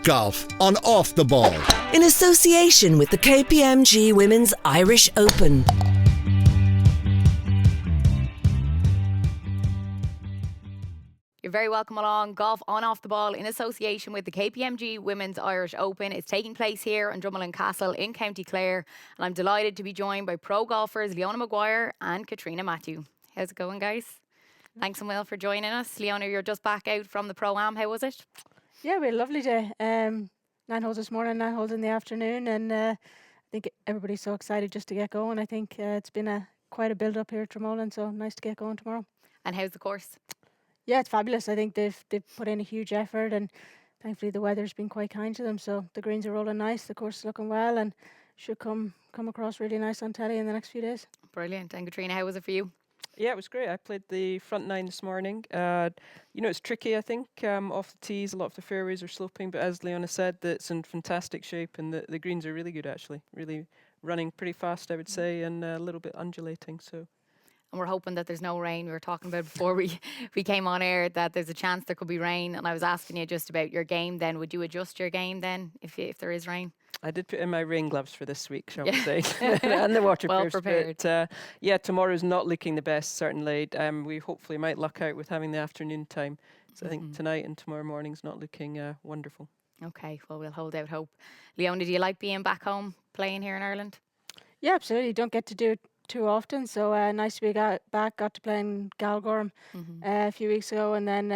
Golf on Off the Ball. In association with the KPMG Women's Irish Open. You're very welcome along. Golf on Off the Ball in association with the KPMG Women's Irish Open. It's taking place here in Dromoland Castle in County Clare, and I'm delighted to be joined by pro golfers Leona Maguire and Catriona Matthew. How's it going, guys? Thanks a million for joining us. Leona, you're just back out from the Pro-Am. How was it? Yeah, we had a lovely day. 9 holes this morning, 9 holes in the afternoon, and I think everybody's so excited just to get going. I think it's been quite a build-up here at Dromoland, so nice to get going tomorrow. And how's the course? Yeah, it's fabulous. I think they've put in a huge effort, and thankfully the weather's been quite kind to them. So the greens are rolling nice, the course is looking well, and should come across really nice on telly in the next few days. Brilliant. And Catriona, how was it for you? Yeah, it was great. I played the front 9 this morning. It's tricky, I think, off the tees. A lot of the fairways are sloping, but as Leona said, it's in fantastic shape, and the greens are really good, actually. Really running pretty fast, I would say, and a little bit undulating. So. And we're hoping that there's no rain. We were talking about before we came on air that there's a chance there could be rain. And I was asking you just about your game then. Would you adjust your game then if there is rain? I did put in my rain gloves for this week, shall we say, and the waterproofs. Well prepared. But, tomorrow's not looking the best, certainly. We hopefully might luck out with having the afternoon time. So I think tonight and tomorrow morning's not looking wonderful. Okay, well, we'll hold out hope. Leona, do you like being back home playing here in Ireland? Yeah, absolutely. Don't get to do it too often, so nice to be back. Got to play in Galgorm a few weeks ago, and then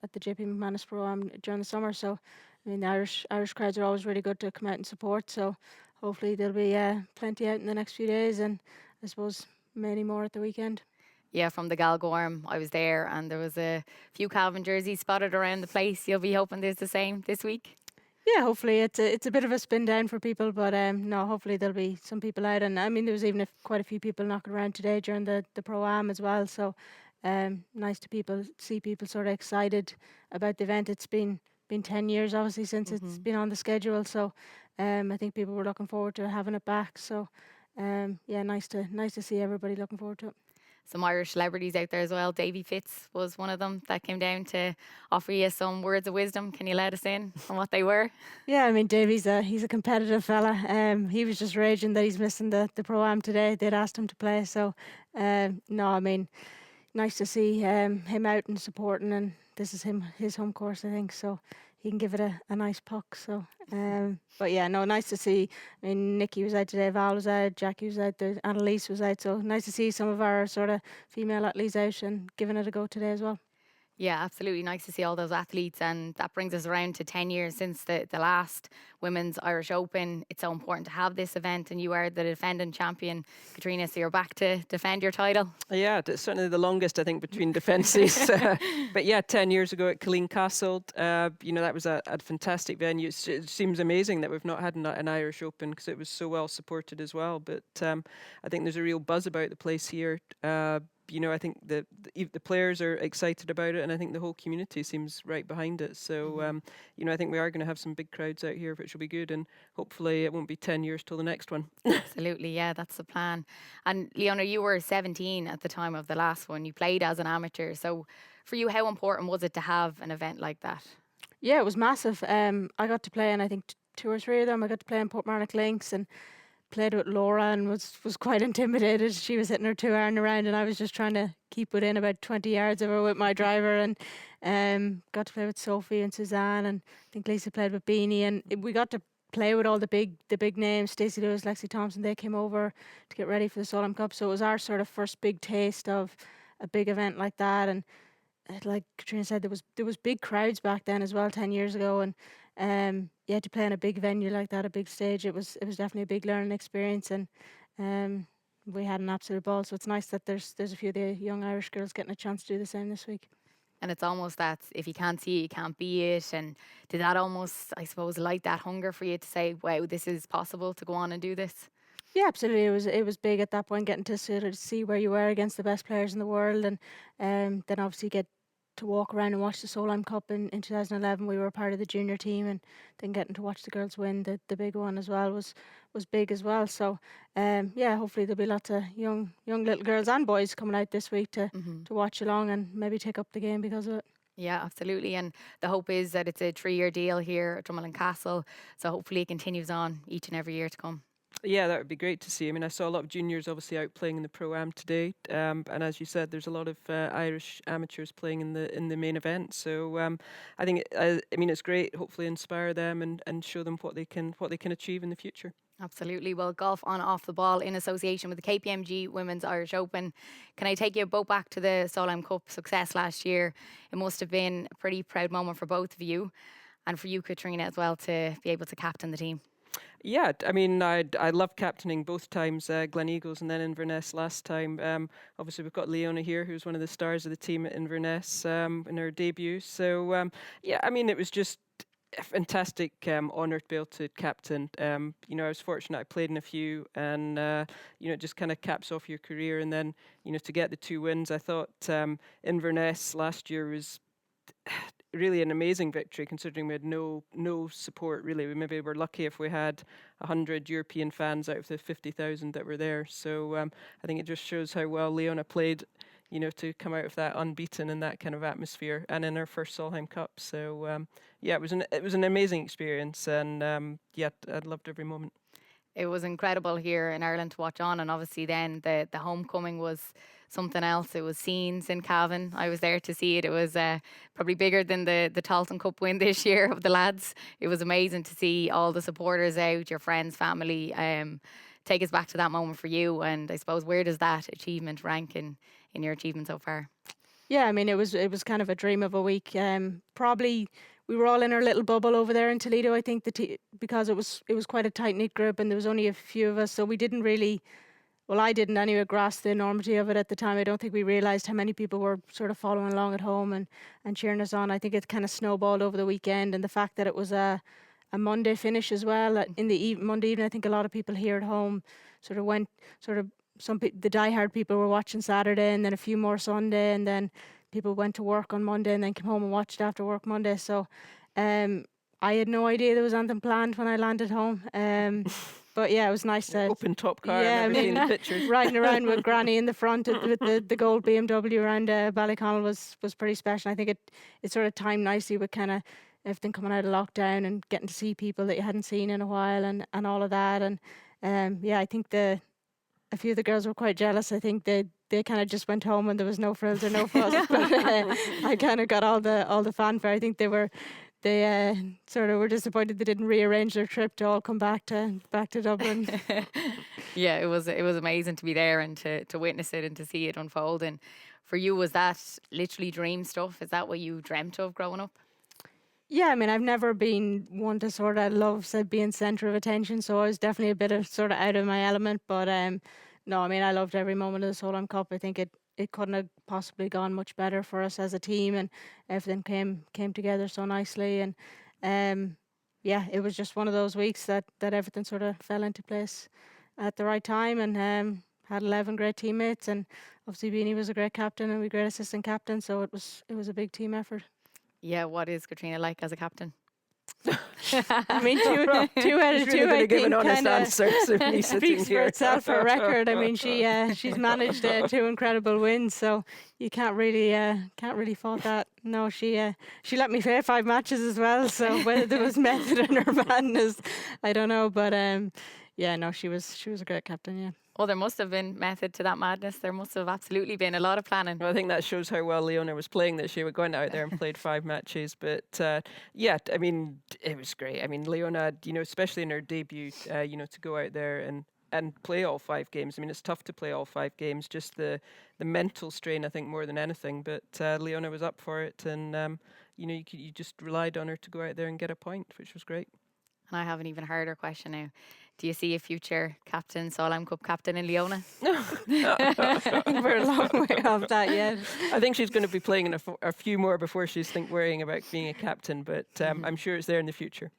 at the JP McManus Pro-Am during the summer. So, I mean, the Irish crowds are always really good to come out and support. So, hopefully there'll be plenty out in the next few days, and I suppose many more at the weekend. Yeah, from the Galgorm, I was there, and there was a few Calvin jerseys spotted around the place. You'll be hoping there's the same this week. Yeah, hopefully it's a bit of a spin down for people, but no, hopefully there'll be some people out, and I mean there was even quite a few people knocking around today during the Pro-Am as well. So nice to see people sort of excited about the event. It's been 10 years obviously since it's been on the schedule, so I think people were looking forward to having it back. So nice to see everybody looking forward to it. Some Irish celebrities out there as well. Davy Fitz was one of them that came down to offer you some words of wisdom. Can you let us in on what they were? Yeah, I mean, Davy's he's a competitive fella. He was just raging that he's missing the Pro-Am today. They'd asked him to play. So, no, I mean, nice to see him out and supporting. And this is his home course, I think. So he can give it a nice puck. So, but yeah, no, nice to see. I mean, Nikki was out today, Val was out, Jackie was out, Annalise was out. So nice to see some of our sort of female athletes out and giving it a go today as well. Yeah, absolutely. Nice to see all those athletes. And that brings us around to 10 years since the last Women's Irish Open. It's so important to have this event, and you are the defending champion, Catriona, so you're back to defend your title. Yeah, it's certainly the longest, I think, between defences. But yeah, 10 years ago at Catriona Castle, that was a fantastic venue. It seems amazing that we've not had an Irish Open because it was so well supported as well. But I think there's a real buzz about the place here. I think the players are excited about it, and I think the whole community seems right behind it. So, I think we are going to have some big crowds out here, which will be good, and hopefully it won't be 10 years till the next one. Absolutely, yeah, that's the plan. And Leona, you were 17 at the time of the last one. You played as an amateur. So for you, how important was it to have an event like that? Yeah, it was massive. I got to play in, I think, 2 or 3 of them. I got to play in Portmarnock Links and played with Laura and was quite intimidated. She was hitting her 2-iron around, and I was just trying to keep within about 20 yards of her with my driver, and got to play with Sophie and Suzanne, and I think Lisa played with Beanie, and we got to play with all the big names. Stacey Lewis, Lexi Thompson, they came over to get ready for the Solheim Cup, so it was our sort of first big taste of a big event like that. And like Catriona said, there was big crowds back then as well, 10 years ago, and to play in a big venue like that, a big stage, it was definitely a big learning experience, and we had an absolute ball. So it's nice that there's a few of the young Irish girls getting a chance to do the same this week. And it's almost that if you can't see it, you can't be it. And did that almost, I suppose, light that hunger for you to say, wow, this is possible to go on and do this? Yeah, absolutely. It was big at that point, getting to sort of see where you were against the best players in the world, and then obviously get to walk around and watch the Solheim Cup in 2011. We were part of the junior team, and then getting to watch the girls win the big one as well was big as well. So hopefully there'll be lots of young little girls and boys coming out this week to watch along and maybe take up the game because of it. Yeah, absolutely. And the hope is that it's a 3-year deal here at Dromoland Castle. So hopefully it continues on each and every year to come. Yeah, that would be great to see. I mean, I saw a lot of juniors obviously out playing in the Pro-Am today, and as you said, there's a lot of Irish amateurs playing in the main event. So I think I mean it's great. Hopefully, inspire them and show them what they can achieve in the future. Absolutely. Well, golf on off the ball in association with the KPMG Women's Irish Open. Can I take you both back to the Solheim Cup success last year? It must have been a pretty proud moment for both of you, and for you, Catriona, as well, to be able to captain the team. Yeah, I mean, I love captaining both times, Glen Eagles and then Inverness last time. Obviously, we've got Leona here, who's one of the stars of the team at Inverness in her debut. So, yeah, I mean, it was just a fantastic honour to be able to captain. You know, I was fortunate I played in a few, and you know, it just kind of caps off your career. And then, you know, to get the 2 wins, I thought Inverness last year was really an amazing victory, considering we had no support really. We maybe were lucky if we had 100 European fans out of the 50,000 that were there. So I think it just shows how well Leona played, you know, to come out of that unbeaten in that kind of atmosphere, and in her first Solheim Cup. So yeah, it was an amazing experience, and yeah, I loved every moment. It was incredible here in Ireland to watch on, and obviously then the homecoming was something else. It was scenes in Cavan. I was there to see it. It was probably bigger than the Talton Cup win this year of the lads. It was amazing to see all the supporters out, your friends, family. Take us back to that moment for you, and I suppose where does that achievement rank in your achievement so far? Yeah, I mean, it was kind of a dream of a week. Probably we were all in our little bubble over there in Toledo. I think because it was quite a tight knit group, and there was only a few of us, so we didn't really. Well, I didn't anyway grasp the enormity of it at the time. I don't think we realised how many people were sort of following along at home and cheering us on. I think it kind of snowballed over the weekend, and the fact that it was a Monday finish as well. In the Monday evening, I think a lot of people here at home sort of went the diehard people were watching Saturday, and then a few more Sunday, and then people went to work on Monday and then came home and watched after work Monday. So I had no idea there was anything planned when I landed home. But yeah, it was nice to Open top car, yeah, and everything in the pictures. riding around with Granny in the front with the gold BMW around Ballyconnell was pretty special. I think it sort of timed nicely with kind of everything coming out of lockdown and getting to see people that you hadn't seen in a while and all of that. And yeah, I think a few of the girls were quite jealous. I think they kind of just went home and there was no frills or no fuss. But I kind of got all the fanfare. I think they sort of were disappointed they didn't rearrange their trip to all come back to Dublin. Yeah, it was amazing to be there and to witness it and to see it unfold. And for you, was that literally dream stuff? Is that what you dreamt of growing up? Yeah, I mean, I've never been one to sort of love being centre of attention, so I was definitely a bit of sort of out of my element. But no, I mean, I loved every moment of the Solheim Cup. I think it couldn't have possibly gone much better for us as a team, and everything came together so nicely. And yeah, it was just one of those weeks that everything sort of fell into place at the right time, and had 11 great teammates, and obviously Beanie was a great captain and we great assistant captain, so it was a big team effort. Yeah, what is Catriona like as a captain? I mean, two out of two, I think, an honest answer to me speaks for itself for a record. I mean, she's managed 2 incredible wins, so you can't really fault that. No, she let me play 5 matches as well. So whether there was method in her madness, I don't know. But yeah, no, she was a great captain. Yeah. Oh, there must have been method to that madness. There must have absolutely been a lot of planning. Well, I think that shows how well Leona was playing this year. We're going out there and played 5 matches. But yeah, I mean, it was great. I mean, Leona, you know, especially in her debut, you know, to go out there and play all 5 games. I mean, it's tough to play all 5 games, just the mental strain, I think, more than anything. But Leona was up for it. And, you know, you just relied on her to go out there and get a point, which was great. And I have an even harder question now. Do you see a future captain, Solheim Cup captain in Leona? We're a long way off that yet. I think she's going to be playing in a few more before she's worrying about being a captain, but I'm sure it's there in the future.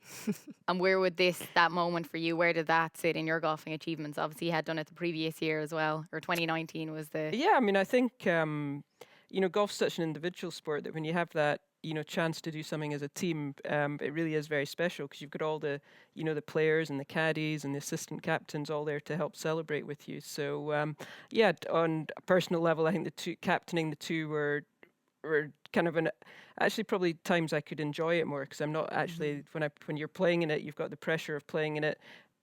And where would that moment for you, where did that sit in your golfing achievements? Obviously, you had done it the previous year as well, or 2019 was the... Yeah, I mean, I think, you know, golf's such an individual sport that when you have that, you know, chance to do something as a team, it really is very special because you've got all the, you know, the players and the caddies and the assistant captains all there to help celebrate with you. So, yeah, on a personal level, I think captaining the 2 were were kind of actually probably times I could enjoy it more, because I'm not actually, when you're playing in it, you've got the pressure of playing in it.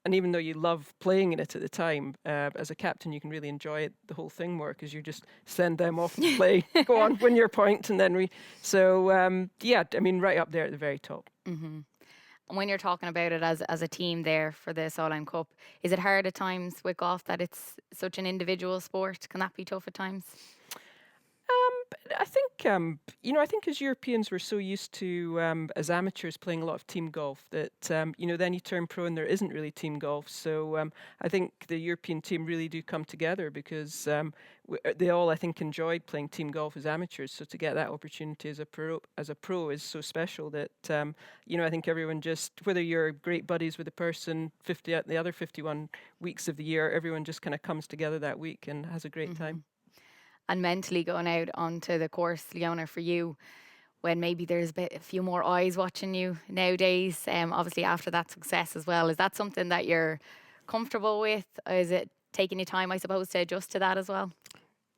And even though you love playing in it at the time, as a captain, you can really enjoy it, the whole thing more, because you just send them off to play, go on, win your point, and then right up there at the very top. And when you're talking about it as a team there for the Solheim Cup, is it hard at times with golf that it's such an individual sport? Can that be tough at times? I think as Europeans, we're so used to, as amateurs, playing a lot of team golf that, then you turn pro and there isn't really team golf. So I think the European team really do come together because they all, I think, enjoyed playing team golf as amateurs. So to get that opportunity as a pro is so special that, I think everyone just, whether you're great buddies with a person 50 out the other 51 weeks of the year, everyone just kind of comes together that week and has a great time. And mentally going out onto the course, Leona, for you, when maybe there's a few more eyes watching you nowadays, obviously after that success as well, is that something that you're comfortable with? Is it taking you time, I suppose, to adjust to that as well?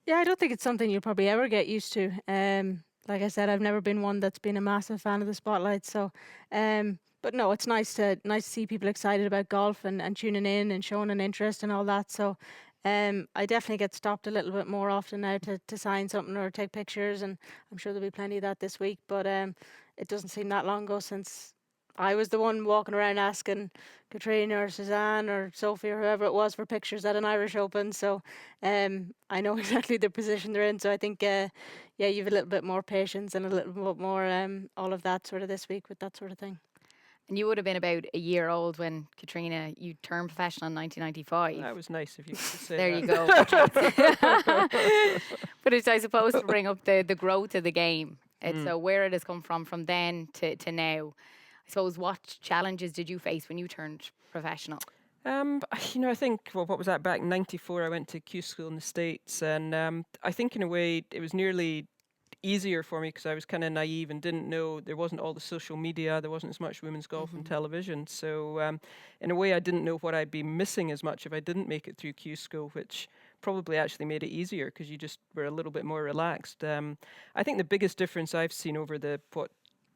Yeah, I don't think it's something you'll probably ever get used to. Like I said, I've never been one that's been a massive fan of the spotlight. So, but no, it's nice to see people excited about golf and tuning in and showing an interest and all that. So, I definitely get stopped a little bit more often now to sign something or take pictures, and I'm sure there'll be plenty of that this week. But it doesn't seem that long ago since I was the one walking around asking Catriona or Suzanne or Sophie or whoever it was for pictures at an Irish Open. So I know exactly the position they're in. So I think, you have a little bit more patience and a little bit more all of that sort of this week with that sort of thing. And you would have been about a year old when, Catriona, you turned professional in 1995. That was nice of you to say there that. You go. But it's, I suppose, to bring up the growth of the game. So where it has come from then to now. I suppose, what challenges did you face when you turned professional? I think, what was that, back in 94, I went to Q school in the States, and I think in a way it was nearly easier for me because I was kind of naive and didn't know there wasn't all the social media, there wasn't as much women's golf on television. So in a way I didn't know what I'd be missing as much if I didn't make it through Q school, which probably actually made it easier because you just were a little bit more relaxed. I think the biggest difference I've seen over the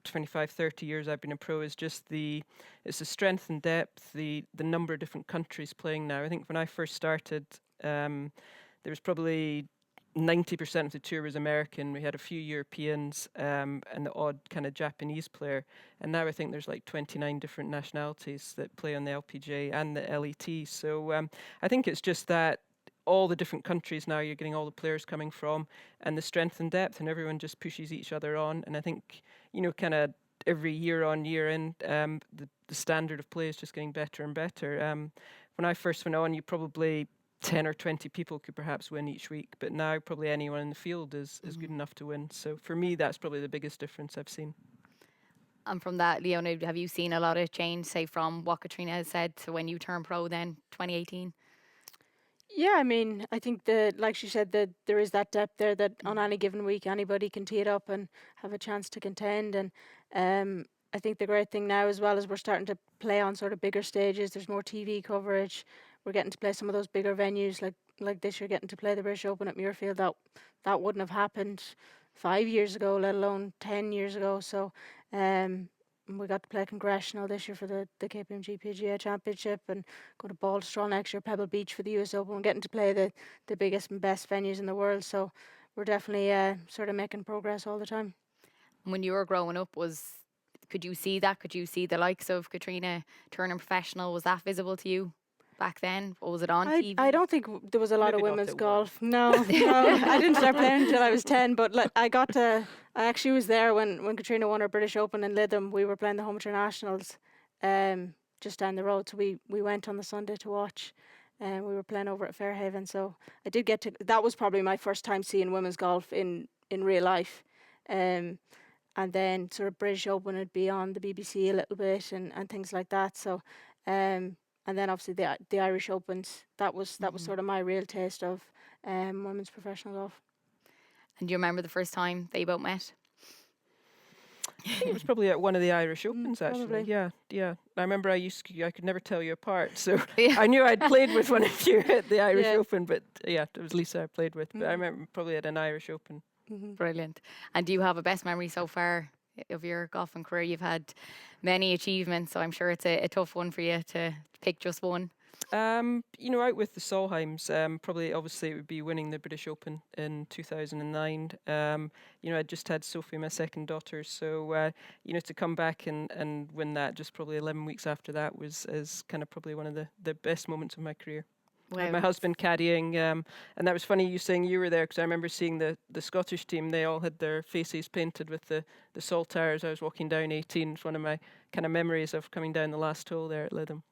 25, 30 years I've been a pro is just it's the strength and depth, the number of different countries playing now. I think when I first started, there was probably 90% of the tour was American. We had a few Europeans and the odd kind of Japanese player. And now I think there's like 29 different nationalities that play on the LPGA and the LET. So I think it's just that all the different countries now, you're getting all the players coming from, and the strength and depth, and everyone just pushes each other on. And I think, kind of every year on, year in, the standard of play is just getting better and better. When I first went on, you probably 10 or 20 people could perhaps win each week, but now probably anyone in the field is good enough to win. So for me, that's probably the biggest difference I've seen. And from that, Leona, have you seen a lot of change, say, from what Catriona has said to when you turned pro then, 2018? Yeah, I mean, I think like she said, that there is that depth there that on any given week anybody can tee it up and have a chance to contend. And I think the great thing now as well is we're starting to play on sort of bigger stages. There's more TV coverage. We're getting to play some of those bigger venues like this year, getting to play the British Open at Muirfield. That wouldn't have happened 5 years ago, let alone 10 years ago. So we got to play Congressional this year for the KPMG PGA Championship, and go to Balstraw next year, Pebble Beach for the US Open. We're getting to play the biggest and best venues in the world. So we're definitely sort of making progress all the time. When you were growing up, could you see that? Could you see the likes of Catriona turning professional? Was that visible to you back then? Or was it on TV? I don't think there was a lot Maybe of not women's at golf. No, I didn't start playing until I was 10. But I actually was there when Catriona won her British Open in Lytham. We were playing the Home Internationals just down the road. So we went on the Sunday to watch. And we were playing over at Fairhaven. So I did get to... That was probably my first time seeing women's golf in real life. And then sort of British Open would be on the BBC a little bit and things like that. So... and then obviously the Irish Opens, that was sort of my real taste of women's professional golf. And do you remember the first time they both met? I think it was probably at one of the Irish Opens, actually. Probably. Yeah. I remember I could never tell you apart. So I knew I'd played with one of you at the Irish Open, but it was Lisa I played with. But I remember probably at an Irish Open. Brilliant. And do you have a best memory so far of your golfing career? You've had many achievements, so I'm sure it's a tough one for you to pick just one. Out with the Solheims, probably obviously it would be winning the British Open in 2009. I just had Sophie, my second daughter, so to come back and win that just probably 11 weeks after that is kind of probably one of the best moments of my career. Wow. My husband caddying, and that was funny you saying you were there, because I remember seeing the Scottish team. They all had their faces painted with the saltires. I was walking down 18. It's one of my kind of memories of coming down the last hole there at Lytham.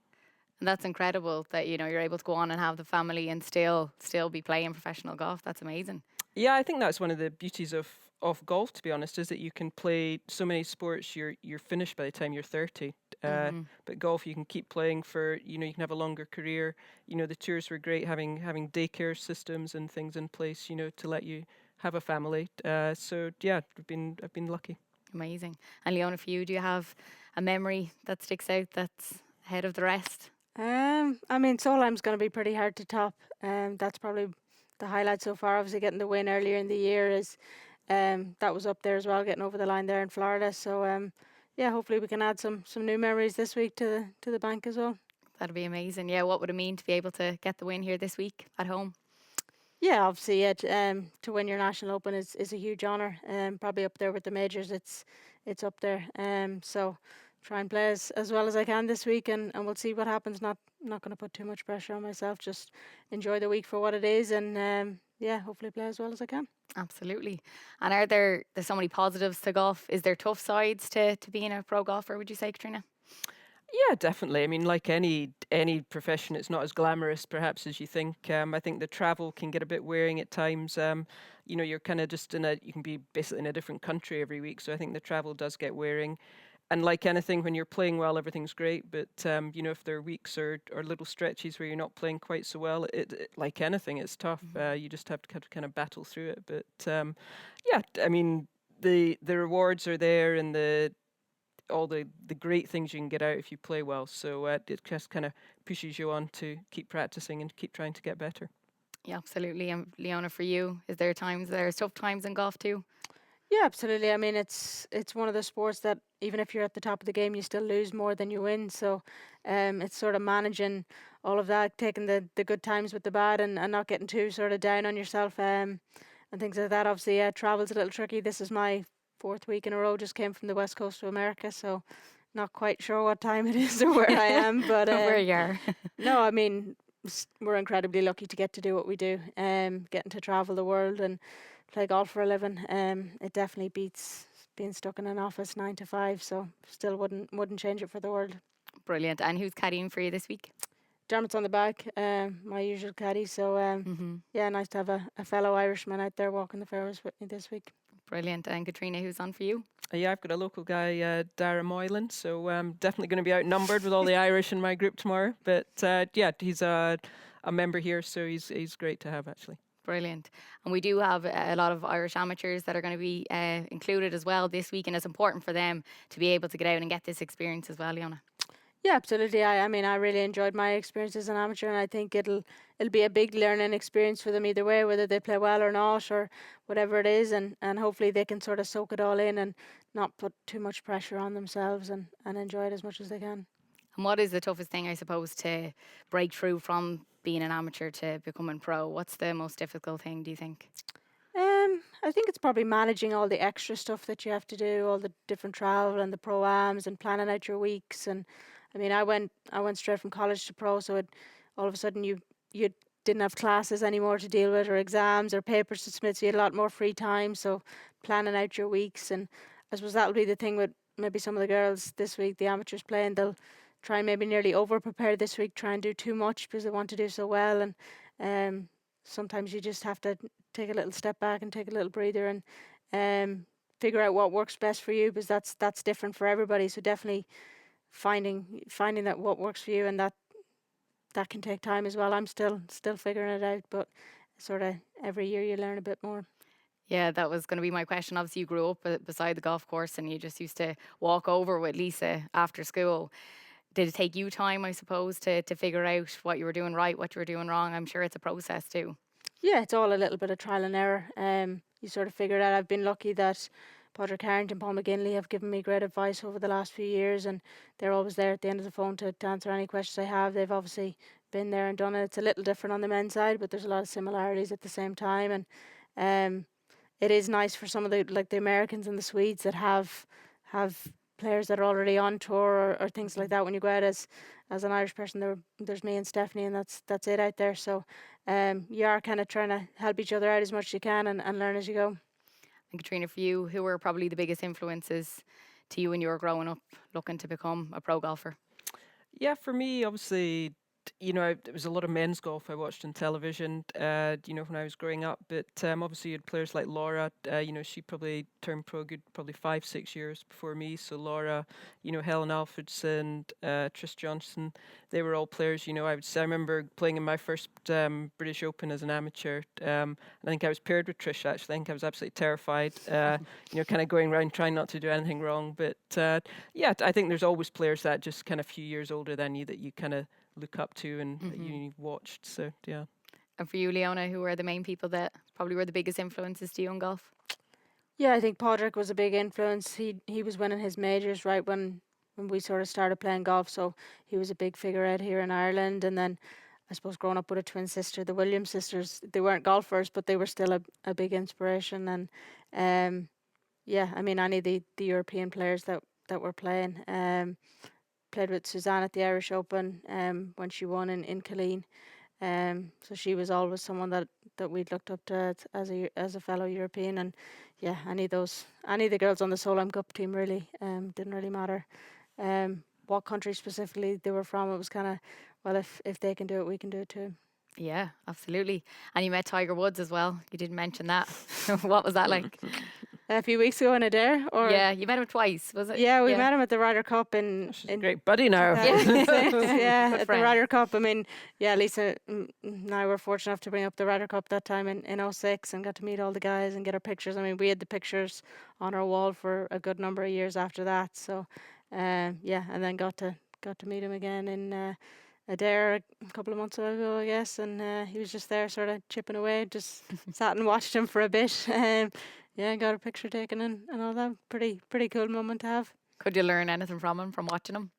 And that's incredible that you're able to go on and have the family and still be playing professional golf. That's amazing. Yeah, I think that's one of the beauties of golf, to be honest, is that you can play so many sports. You're finished by the time you're 30. But golf, you can keep playing for, you can have a longer career. The tours were great, having daycare systems and things in place, to let you have a family. So yeah, I've been lucky. Amazing. And Leona, for you, do you have a memory that sticks out that's ahead of the rest? Solheim's going to be pretty hard to top. That's probably the highlight so far. Obviously, getting the win earlier in the year is that was up there as well, getting over the line there in Florida. So hopefully we can add some new memories this week to the bank as well. That'd be amazing. Yeah, what would it mean to be able to get the win here this week at home? Yeah, obviously, to win your national open is a huge honour. Probably up there with the majors. It's up there. So try and play as well as I can this week, and we'll see what happens. Not going to put too much pressure on myself. Just enjoy the week for what it is, and hopefully play as well as I can. Absolutely. And there's so many positives to golf? Is there tough sides to being a pro golfer, would you say, Catriona? Yeah, definitely. I mean, like any profession, it's not as glamorous perhaps as you think. I think the travel can get a bit wearing at times. You're kind of just you can be basically in a different country every week. So I think the travel does get wearing. And like anything, when you're playing well, everything's great. But, if there are weeks or little stretches where you're not playing quite so well, it like anything, it's tough. You just have to kind of battle through it. But, the rewards are there, and all the great things you can get out if you play well. So it just kind of pushes you on to keep practicing and keep trying to get better. Yeah, absolutely. And Leona, for you, there's tough times in golf too? Yeah, absolutely. I mean, it's one of the sports that even if you're at the top of the game, you still lose more than you win. So it's sort of managing all of that, taking the good times with the bad, and not getting too sort of down on yourself and things like that. Obviously, travel's a little tricky. This is my 4th week in a row. Just came from the west coast of America, so not quite sure what time it is or where I am. But where you are. No, I mean, we're incredibly lucky to get to do what we do. Getting to travel the world and play golf for a living. It definitely beats being stuck in an office 9 to 5. So still wouldn't change it for the world. Brilliant. And who's caddying for you this week? Dermot's on the back, my usual caddy. So nice to have a fellow Irishman out there walking the fairways with me this week. Brilliant. And Catriona, who's on for you? Yeah, I've got a local guy, Dara Moylan, so definitely going to be outnumbered with all the Irish in my group tomorrow. But he's a member here, so he's great to have, actually. Brilliant. And we do have a lot of Irish amateurs that are going to be included as well this week, and it's important for them to be able to get out and get this experience as well, Leona. Yeah, absolutely. I mean, I really enjoyed my experience as an amateur, and I think it'll be a big learning experience for them either way, whether they play well or not, or whatever it is, and hopefully they can sort of soak it all in and not put too much pressure on themselves and enjoy it as much as they can. And what is the toughest thing, I suppose, to break through from being an amateur to becoming pro? What's the most difficult thing, do you think? I think it's probably managing all the extra stuff that you have to do, all the different travel and the pro-ams and planning out your weeks. And I mean, I went straight from college to pro, so all of a sudden you didn't have classes anymore to deal with, or exams or papers to submit, so you had a lot more free time. So planning out your weeks, and I suppose that'll be the thing with maybe some of the girls this week, the amateurs playing, they'll try and maybe nearly over-prepare this week, try and do too much because they want to do so well. And sometimes you just have to take a little step back and take a little breather and figure out what works best for you, because that's different for everybody. So definitely finding that what works for you, and that can take time as well. I'm still figuring it out, but sort of every year you learn a bit more. Yeah, that was going to be my question. Obviously, you grew up beside the golf course and you just used to walk over with Lisa after school. Did it take you time, I suppose, to figure out what you were doing right, what you were doing wrong? I'm sure it's a process too. Yeah, it's all a little bit of trial and error. You sort of figure it out. I've been lucky that Padraig Harrington and Paul McGinley have given me great advice over the last few years, and they're always there at the end of the phone to answer any questions I have. They've obviously been there and done it. It's a little different on the men's side, but there's a lot of similarities at the same time. And it is nice for some of the Americans and the Swedes that have players that are already on tour or things like that. When you go out as an Irish person, there's me and Stephanie, and that's it out there. So you are kind of trying to help each other out as much as you can and learn as you go. And Catriona, for you, who were probably the biggest influences to you when you were growing up looking to become a pro golfer? Yeah, for me, obviously, it was a lot of men's golf I watched on television, when I was growing up. But obviously, you had players like Laura. She probably turned pro probably 5-6 years before me. So Laura, Helen Alfredson, Trish Johnson, they were all players. I would say I remember playing in my first British Open as an amateur. I think I was paired with Trish. Actually, I think I was absolutely terrified. Kind of going around trying not to do anything wrong. But I think there's always players that just kind of a few years older than you that you kind of look up to and that you watched. So yeah. And for you, Leona, who were the main people that probably were the biggest influences to you in golf? Yeah, I think Padraig was a big influence. He was winning his majors right when we sort of started playing golf, so he was a big figure out here in Ireland. And then I suppose growing up with a twin sister, the Williams sisters, they weren't golfers, but they were still a big inspiration. And any of the European players that were playing. Played with Suzanne at the Irish Open when she won in Killeen. So she was always someone that we'd looked up to as a fellow European. And yeah, any of the girls on the Solheim Cup team really didn't really matter what country specifically they were from. It was kind of, well, if they can do it, we can do it too. Yeah, absolutely. And you met Tiger Woods as well. You didn't mention that. What was that like? A few weeks ago in Adair, or yeah, you met him twice, was it? Yeah, we met him at the Ryder Cup in great buddy now. Yeah, at the Ryder Cup. I mean, yeah, Lisa and I were fortunate enough to bring up the Ryder Cup that time in 06 and got to meet all the guys and get our pictures. I mean, we had the pictures on our wall for a good number of years after that. So, and then got to meet him again in Adair a couple of months ago, I guess, and he was just there, sort of chipping away. Just sat and watched him for a bit. Yeah, got a picture taken and all that. Pretty cool moment to have. Could you learn anything from him, from watching him?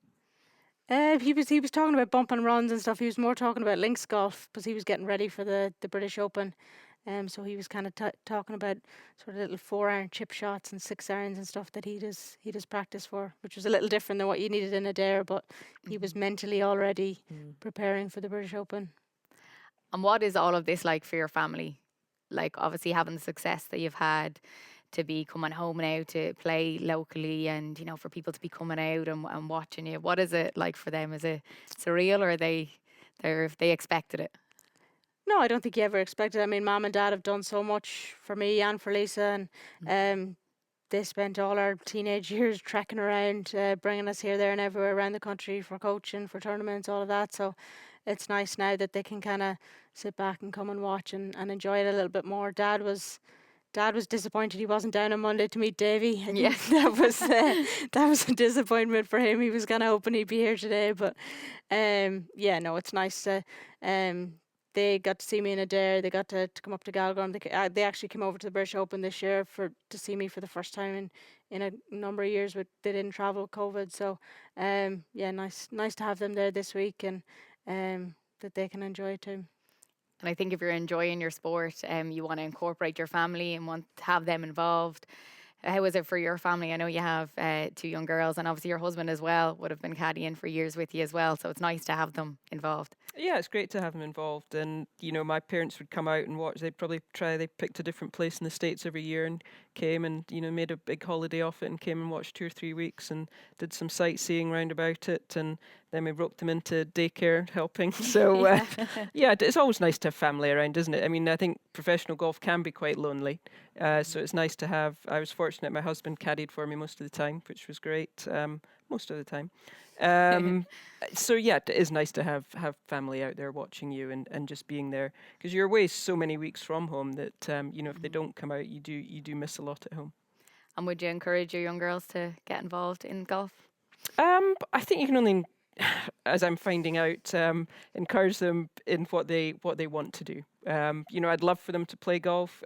He was talking about bump and runs and stuff. He was more talking about links golf because he was getting ready for the British Open. So he was kind of talking about sort of little 4-iron chip shots and 6-irons and stuff that he does practice for, which was a little different than what you needed in Adair, but he was mentally already preparing for the British Open. And what is all of this like for your family? Like, obviously having the success that you've had, to be coming home now to play locally, and for people to be coming out and watching you. What is it like for them? Is it surreal, or they expected it? No, I don't think you ever expected it. I mean, Mum and Dad have done so much for me and for Lisa, and they spent all our teenage years trekking around, bringing us here, there and everywhere around the country for coaching, for tournaments, all of that. So it's nice now that they can kind of sit back and come and watch and enjoy it a little bit more. Dad was disappointed he wasn't down on Monday to meet Davy. Yeah, that was a disappointment for him. He was kind of hoping he'd be here today, but it's nice to. They got to see me in Adair. They got to come up to Galgorm. They actually came over to the British Open this year to see me for the first time in a number of years. But they didn't travel with COVID, so nice to have them there this week, and that they can enjoy it too. And I think if you're enjoying your sport, you want to incorporate your family and want to have them involved. How is it for your family? I know you have 2 young girls, and obviously your husband as well would have been caddying for years with you as well. So it's nice to have them involved. Yeah, it's great to have them involved. And, my parents would come out and watch. They'd probably they picked a different place in the States every year and came and, made a big holiday off it and came and watched 2 or 3 weeks and did some sightseeing round about it. And then we roped them into daycare helping. So, it's always nice to have family around, isn't it? I mean, I think professional golf can be quite lonely. So it's nice to have. I was fortunate my husband caddied for me most of the time, which was great, most of the time. It is nice to have family out there watching you and just being there, because you're away so many weeks from home that if they don't come out, you do miss a lot at home. And would you encourage your young girls to get involved in golf? I think you can only, as I'm finding out, encourage them in what they want to do. You know, I'd love for them to play golf,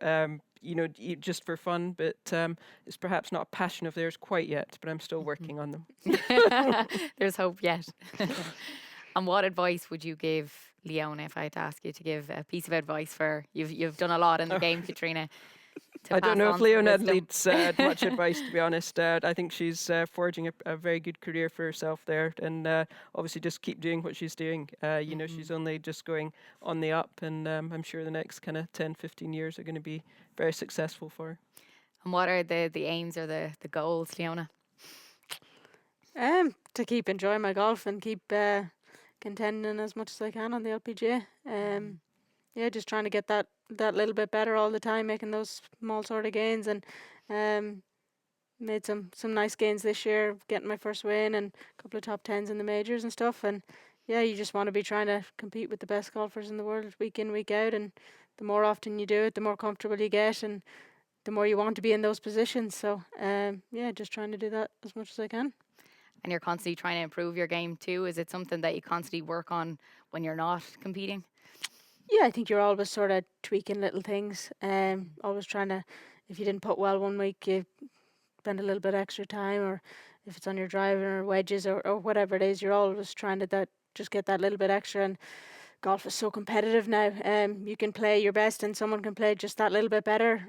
you know, just for fun, but it's perhaps not a passion of theirs quite yet, but I'm still working on them. There's hope yet. And what advice would you give Leona if I had to ask you to give a piece of advice for you've done a lot in the game, Catriona? I don't know if Leona needs much advice, to be honest. I think she's forging a very good career for herself there, and obviously just keep doing what she's doing. You know, she's only just going on the up, and I'm sure the next kind of 10, 15 years are going to be very successful for her. And what are the aims or the goals, Leona? To keep enjoying my golf and keep contending as much as I can on the LPGA. Yeah, just trying to get that little bit better all the time, making those small sort of gains, and made some nice gains this year, getting my first win and a couple of top 10s in the majors and stuff. And yeah, you just want to be trying to compete with the best golfers in the world week in, week out, and the more often you do it, the more comfortable you get, and the more you want to be in those positions. So yeah, just trying to do that as much as I can. And you're constantly trying to improve your game too. Is it something that you constantly work on when you're not competing? Yeah, I think you're always sort of tweaking little things. Always trying to, if you didn't putt well one week, you spend a little bit extra time, or if it's on your driving or wedges or whatever it is, you're always trying to just get that little bit extra. And golf is so competitive now. You can play your best and someone can play just that little bit better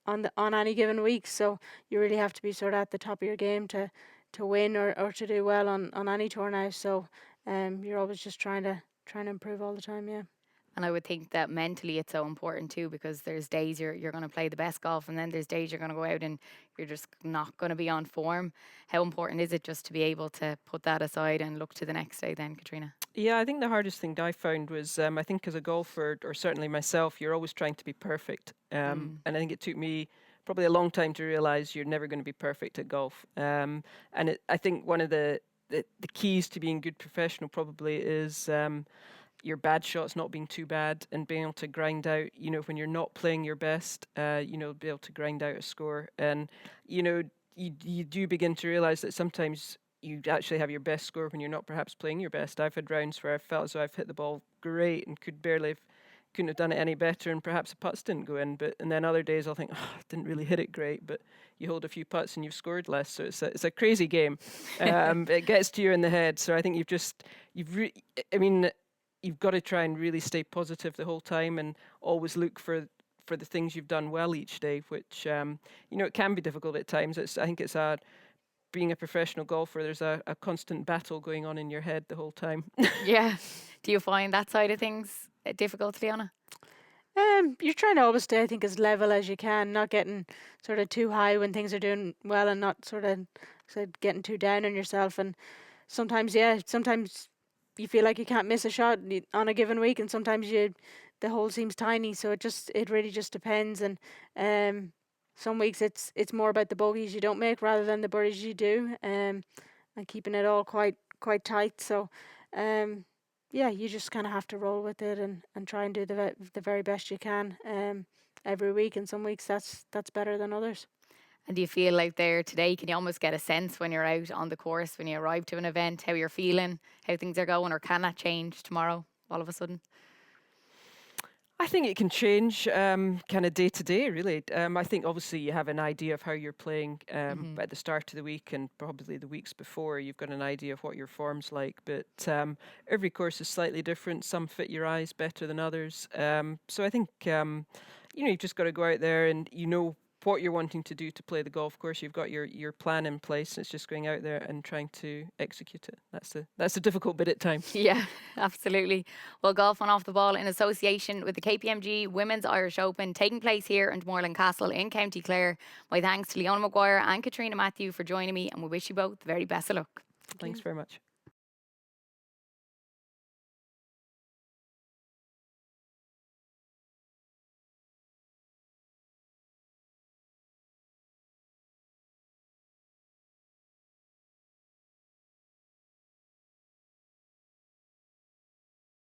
on any given week. So you really have to be sort of at the top of your game to win or to do well on any tour now. So you're always just trying to improve all the time, yeah. And I would think that mentally it's so important too, because there's days you're going to play the best golf, and then there's days you're going to go out and you're just not going to be on form. How important is it just to be able to put that aside and look to the next day then, Catriona? Yeah, I think the hardest thing I found was, I think as a golfer, or certainly myself, you're always trying to be perfect. And I think it took me probably a long time to realise you're never going to be perfect at golf. And I think one of the keys to being a good professional probably is your bad shots not being too bad, and being able to grind out, you know, when you're not playing your best, you know, be able to grind out a score. And, you know, you do begin to realise that sometimes you actually have your best score when you're not perhaps playing your best. I've had rounds where I felt as though I've hit the ball great and couldn't have done it any better, and perhaps the putts didn't go in. And then other days I'll think, oh, I didn't really hit it great, but you hold a few putts and you've scored less. So it's a crazy game. It gets to you in the head. So I think you've got to try and really stay positive the whole time, and always look for the things you've done well each day, which you know, it can be difficult at times. I think being a professional golfer, there's a constant battle going on in your head the whole time. Yeah. Do you find that side of things difficult, Leona? You're trying to always stay, I think, as level as you can, not getting sort of too high when things are doing well, and not sort of getting too down on yourself. And sometimes you feel like you can't miss a shot on a given week, and sometimes the hole seems tiny. So it really just depends. And some weeks it's more about the bogeys you don't make rather than the birdies you do, and keeping it all quite tight. So yeah, you just kind of have to roll with it and try and do the very best you can every week. And some weeks that's better than others. And do you feel like there today, can you almost get a sense when you're out on the course, when you arrive to an event, how you're feeling, how things are going, or can that change tomorrow all of a sudden? I think it can change kind of day to day, really. I think obviously you have an idea of how you're playing at the start of the week, and probably the weeks before you've got an idea of what your form's like. But every course is slightly different. Some fit your eyes better than others. So I think, you know, you've just got to go out there and you know what you're wanting to do to play the golf course. You've got your plan in place. It's just going out there and trying to execute it. That's the difficult bit at times. Yeah, absolutely. Well, golf on off the ball in association with the KPMG Women's Irish Open, taking place here in Dromoland Castle in County Clare. My thanks to Leona Maguire and Catriona Matthew for joining me, and we wish you both the very best of luck. Thanks very much.